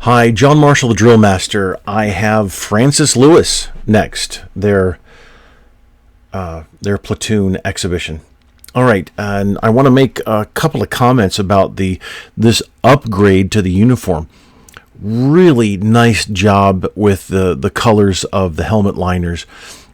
Hi, John Marshall, the DrillMaster. I have Francis Lewis next. Their platoon exhibition. All right, and I want to make a couple of comments about this upgrade to the uniform. Really nice job with the colors of the helmet liners,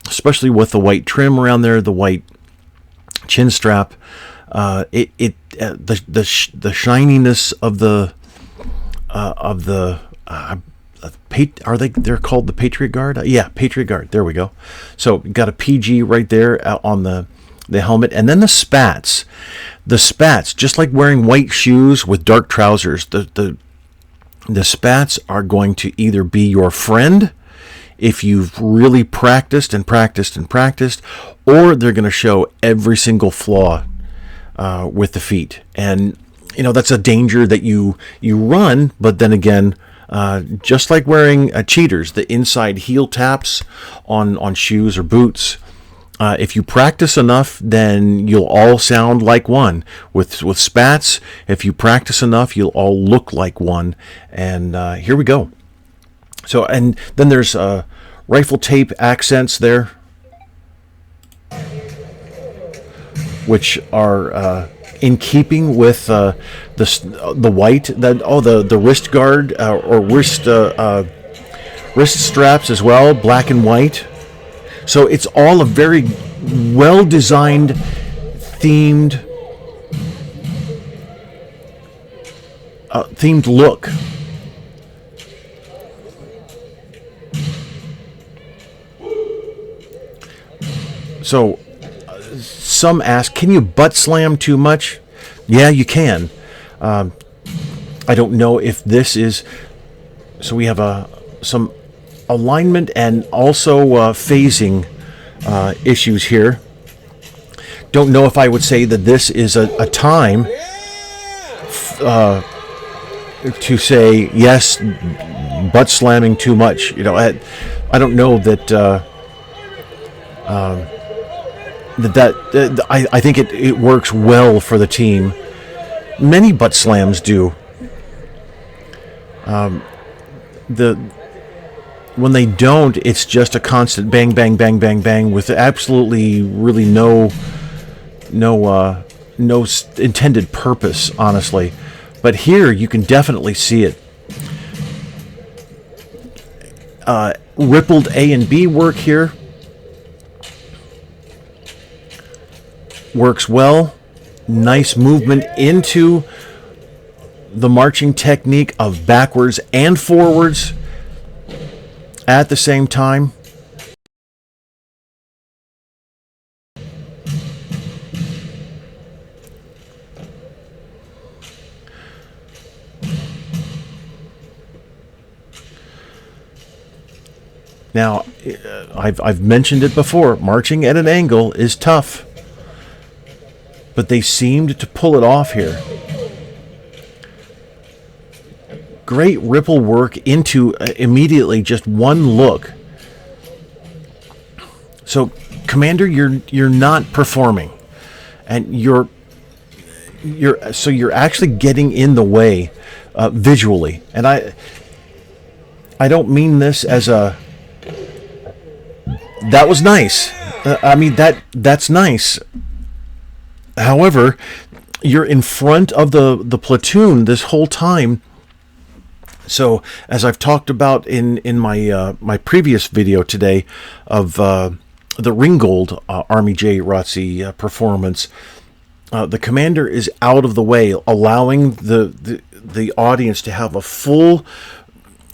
especially with the white trim around there, the white chin strap. The shininess of the they're called the Patriot Guard? Yeah, Patriot Guard. There we go. So got a PG right there on the helmet, and then the spats. The spats, just like wearing white shoes with dark trousers, the spats are going to either be your friend if you've really practiced and practiced and practiced, or they're going to show every single flaw with the feet. And that's a danger that you run, but then again, just like wearing cheaters, the inside heel taps on shoes or boots, if you practice enough, then you'll all sound like one. With spats, if you practice enough, you'll all look like one. And here we go. So, and then there's rifle tape accents there, which are in keeping with the white, the wrist guard or wrist straps as well, black and white. So it's all a very well designed, themed look. So some ask, can you butt slam too much? Yeah, you can. I don't know if this is... So we have some alignment and also phasing issues here. Don't know if I would say that this is a time to say, yes, butt slamming too much. I don't know that... I think it works well for the team. Many butt slams do. When they don't, it's just a constant bang, bang, bang, bang, bang with absolutely really no intended purpose, honestly. But here you can definitely see it. Rippled A and B work here. Works well. Nice movement into the marching technique of backwards and forwards at the same time. Now, I've mentioned it before, marching at an angle is tough. But they seemed to pull it off here. Great ripple work into immediately just one look. So, Commander, you're not performing, and you're actually getting in the way visually. And I don't mean this as a that was nice. I mean that's nice. However, you're in front of the platoon this whole time. So, as I've talked about in my previous video today of the Ringgold Army AJROTC performance, the commander is out of the way, allowing the audience to have a full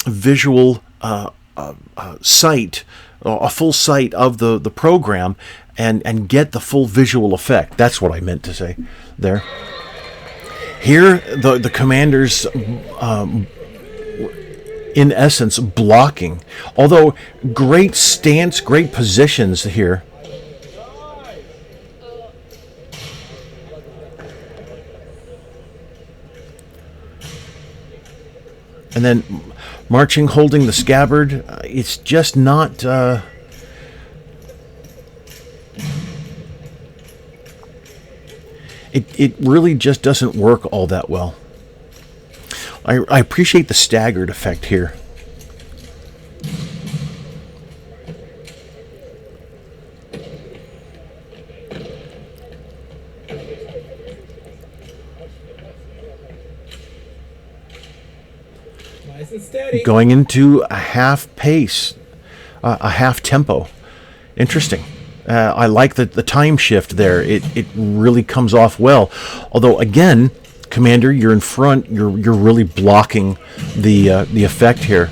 visual sight, a full sight of the program. And get the full visual effect. That's what I meant to say there. Here, the commander's, in essence, blocking. Although, great stance, great positions here. And then marching, holding the scabbard. It's just not... It really just doesn't work all that well. I appreciate the staggered effect here. Nice and steady. Going into a half pace, a half tempo. Interesting. I like the time shift there. It really comes off well. Although again, Commander, you're in front. You're really blocking the effect here.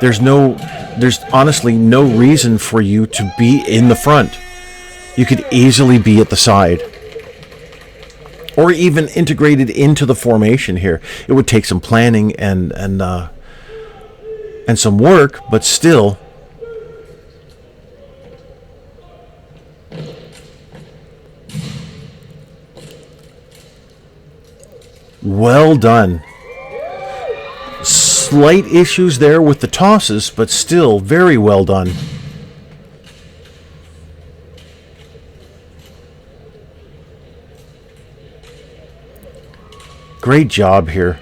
There's honestly no reason for you to be in the front. You could easily be at the side, or even integrated into the formation here. It would take some planning and some work, but still. Well done. Slight issues there with the tosses, but still very well done. Great job here.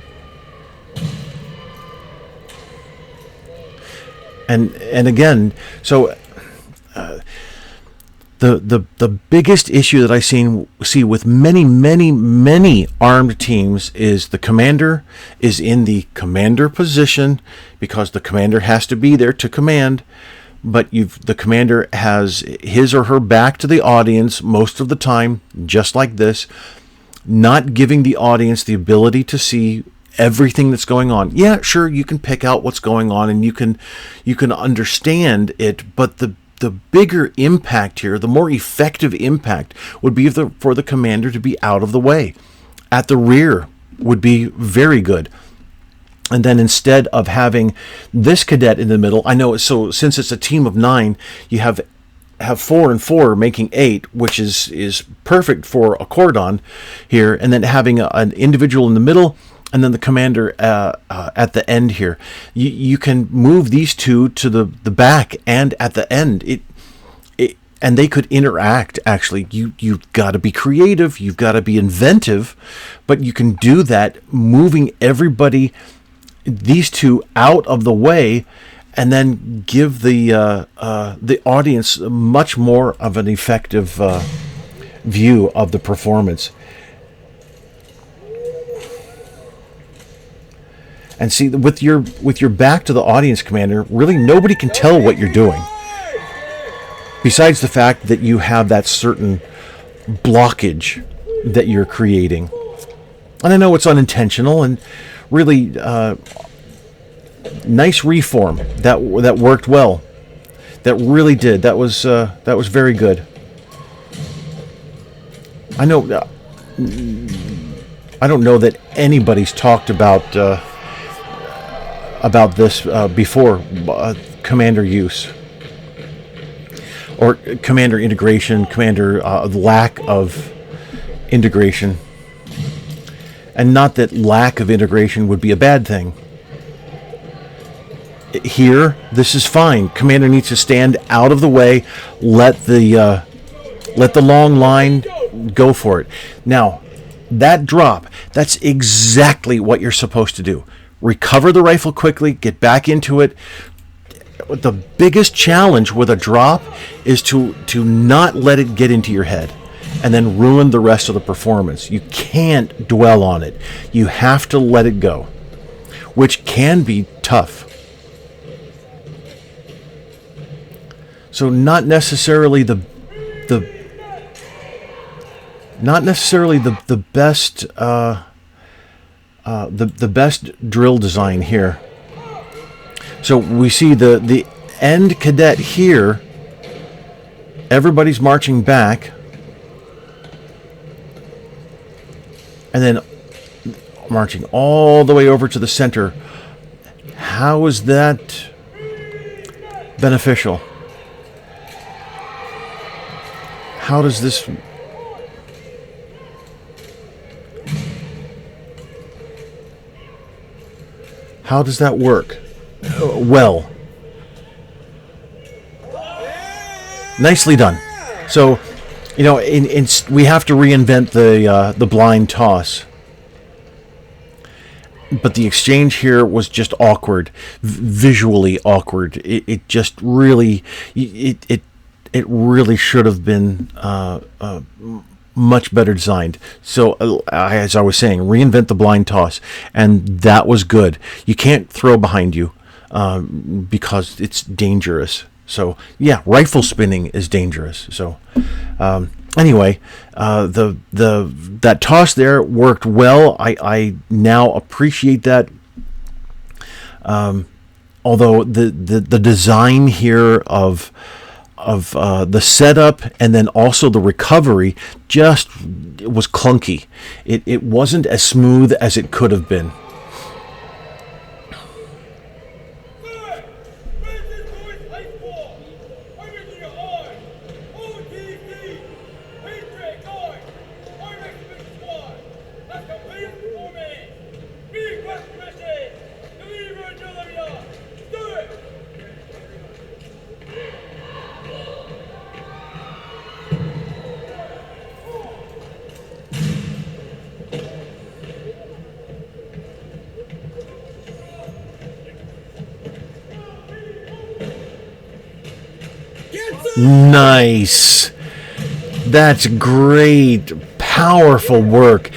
And again, so the biggest issue that I see with many armed teams is the commander is in the commander position because the commander has to be there to command, but the commander has his or her back to the audience most of the time, just like this, not giving the audience the ability to see everything that's going on. Yeah, sure, you can pick out what's going on and you can understand it, but the bigger impact here, the more effective impact would be for the commander to be out of the way. At the rear would be very good. And then instead of having this cadet in the middle, I know, so since it's a team of 9, you have 4 and 4 making 8, which is perfect for a cordon here, and then having an individual in the middle and then the commander at the end here. You can move these two to the back and at the end. And they could interact, actually. You've got to be creative, you've got to be inventive, but you can do that moving everybody, these two, out of the way, and then give the audience much more of an effective view of the performance. And see, with your back to the audience, Commander, really nobody can tell what you're doing. Besides the fact that you have that certain blockage that you're creating. And I know it's unintentional, and really nice reform that worked well. That really did. That was very good. I don't know that anybody's talked about this before, commander use or commander integration, commander lack of integration. And not that lack of integration would be a bad thing. Here, this is fine. Commander needs to stand out of the way, let the long line go for it. Now, that drop, that's exactly what you're supposed to do. Recover the rifle quickly, get back into it. The biggest challenge with a drop is to not let it get into your head and then ruin the rest of the performance. You can't dwell on it. You have to let it go, which can be tough. So not necessarily the best the best drill design here. So we see the end cadet here. Everybody's marching back, and then marching all the way over to the center. How is that beneficial? How does this... How does that work? Well. Nicely done. So, you know, we have to reinvent the blind toss. but the exchange here was just awkward, visually awkward. It just really, it really should have been much better designed. So as I was saying, reinvent the blind toss, and that was good. You can't throw behind you because it's dangerous. So yeah, rifle spinning is dangerous. So anyway, that toss there worked well. I now appreciate that. Although the design here of the setup and then also the recovery just was clunky. It wasn't as smooth as it could have been. Nice. That's great. Powerful work.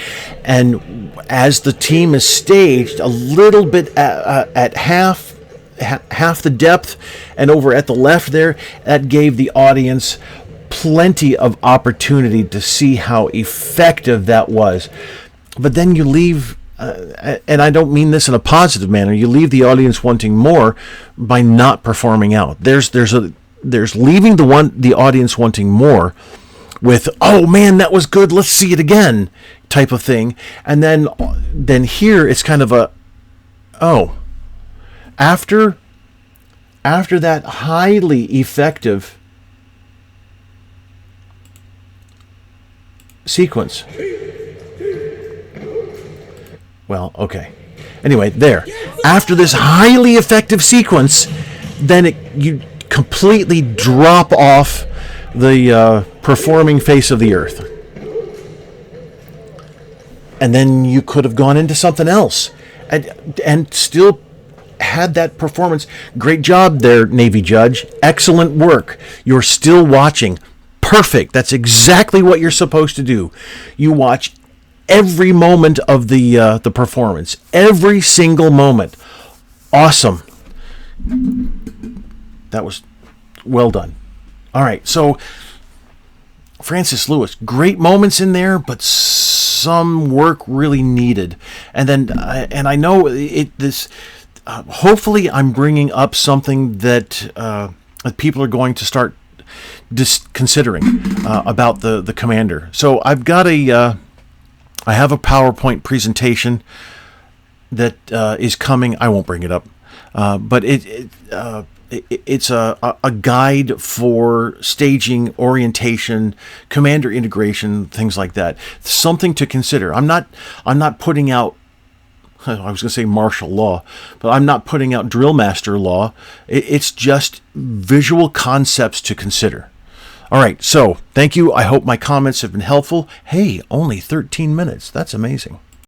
And as the team is staged a little bit at half the depth and over at the left there, that gave the audience plenty of opportunity to see how effective that was. But then you leave, and I don't mean this in a positive manner, you leave the audience wanting more by not performing out. There's leaving the audience wanting more with, oh man, that was good, let's see it again type of thing. And then here it's kind of a, oh, after that highly effective sequence. Well, okay. Anyway, there. After this highly effective sequence, then you completely drop off the performing face of the earth. And then you could have gone into something else and still had that performance. Great job there, Navy Judge. Excellent work. You're still watching. Perfect. That's exactly what you're supposed to do. You watch every moment of the performance. Every single moment. Awesome. That was well done. All right, so Francis Lewis, great moments in there, but some work really needed. And then, and I know hopefully I'm bringing up something that people are going to start considering about the commander. So I've got I have a PowerPoint presentation that is coming. I won't bring it up, but it's a guide for staging, orientation, commander integration, things like that. Something to consider. I'm not putting out, I was going to say martial law, but I'm not putting out DrillMaster law. It's just visual concepts to consider. All right, so thank you. I hope my comments have been helpful. Hey, only 13 minutes. That's amazing.